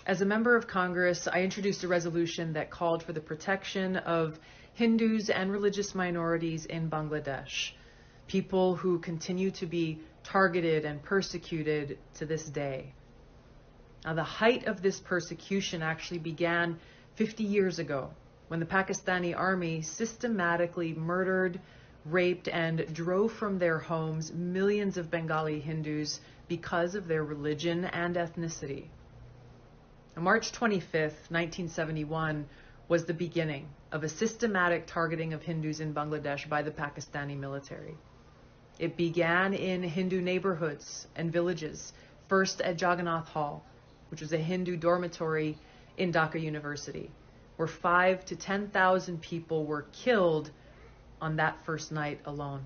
As a member of Congress, I introduced a resolution that called for the protection of Hindus and religious minorities in Bangladesh, people who continue to be targeted and persecuted to this day. Now, the height of this persecution actually began 50 years ago when the Pakistani army systematically murdered, raped, and drove from their homes millions of Bengali Hindus because of their religion and ethnicity. On March 25th, 1971, was the beginning of a systematic targeting of Hindus in Bangladesh by the Pakistani military. It began in Hindu neighborhoods and villages, first at Jagannath Hall, which was a Hindu dormitory in Dhaka University, where 5,000 to 10,000 people were killed on that first night alone.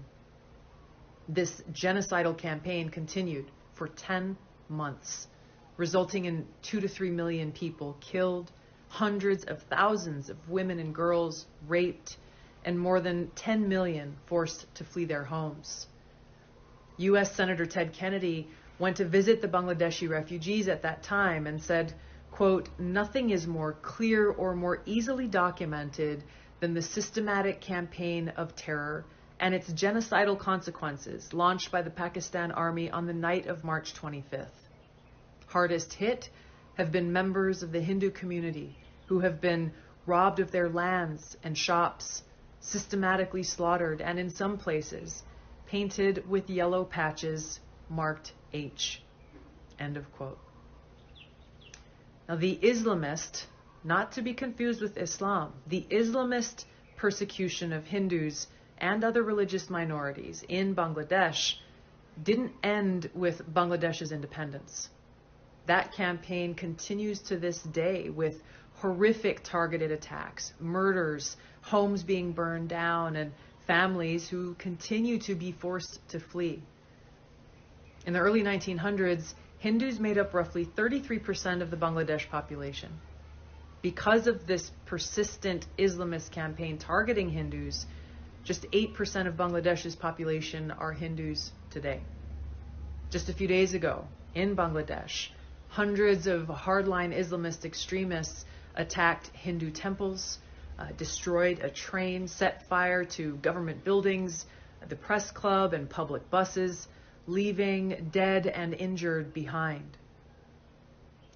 This genocidal campaign continued for 10 months, resulting in 2 to 3 million people killed, hundreds of thousands of women and girls raped, and more than 10 million forced to flee their homes. U.S. Senator Ted Kennedy went to visit the Bangladeshi refugees at that time and said, quote, "Nothing is more clear or more easily documented than the systematic campaign of terror and its genocidal consequences launched by the Pakistan Army on the night of March 25th. Hardest hit have been members of the Hindu community who have been robbed of their lands and shops, systematically slaughtered, and in some places, painted with yellow patches marked H." End of quote. Now, the Islamist, not to be confused with Islam, the Islamist persecution of Hindus and other religious minorities in Bangladesh didn't end with Bangladesh's independence. That campaign continues to this day with horrific targeted attacks, murders, homes being burned down, and families who continue to be forced to flee. In the early 1900s, Hindus made up roughly 33% of the Bangladesh population. Because of this persistent Islamist campaign targeting Hindus, just 8% of Bangladesh's population are Hindus today. Just a few days ago, in Bangladesh, hundreds of hardline Islamist extremists attacked Hindu temples, destroyed a train, set fire to government buildings, the press club, and public buses, leaving dead and injured behind.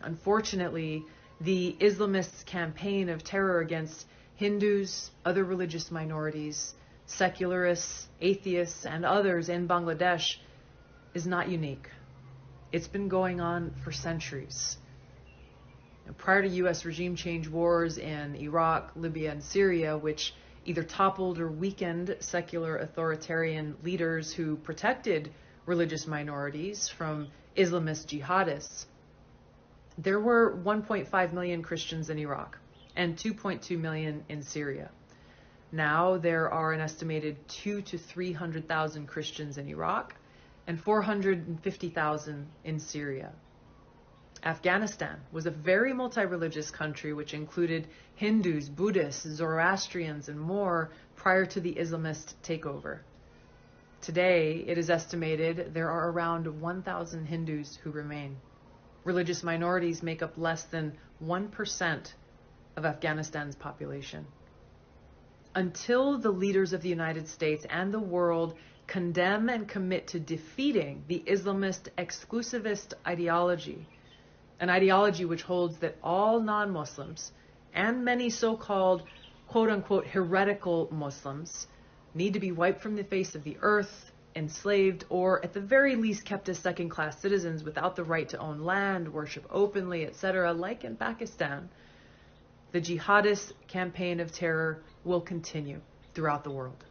Unfortunately, the Islamists' campaign of terror against Hindus, other religious minorities, secularists, atheists, and others in Bangladesh is not unique. It's been going on for centuries. Prior to U.S. regime change wars in Iraq, Libya, and Syria, which either toppled or weakened secular authoritarian leaders who protected religious minorities from Islamist jihadists, there were 1.5 million Christians in Iraq and 2.2 million in Syria. Now there are an estimated 200,000 to 300,000 Christians in Iraq and 450,000 in Syria. Afghanistan was a very multi-religious country which included Hindus, Buddhists, Zoroastrians, and more prior to the Islamist takeover. Today, it is estimated there are around 1,000 Hindus who remain. Religious minorities make up less than 1% of Afghanistan's population. Until the leaders of the United States and the world condemn and commit to defeating the Islamist exclusivist ideology, an ideology which holds that all non-Muslims and many so-called quote-unquote heretical Muslims need to be wiped from the face of the earth, enslaved, or at the very least kept as second-class citizens without the right to own land, worship openly, etc., like in Pakistan, the jihadist campaign of terror will continue throughout the world.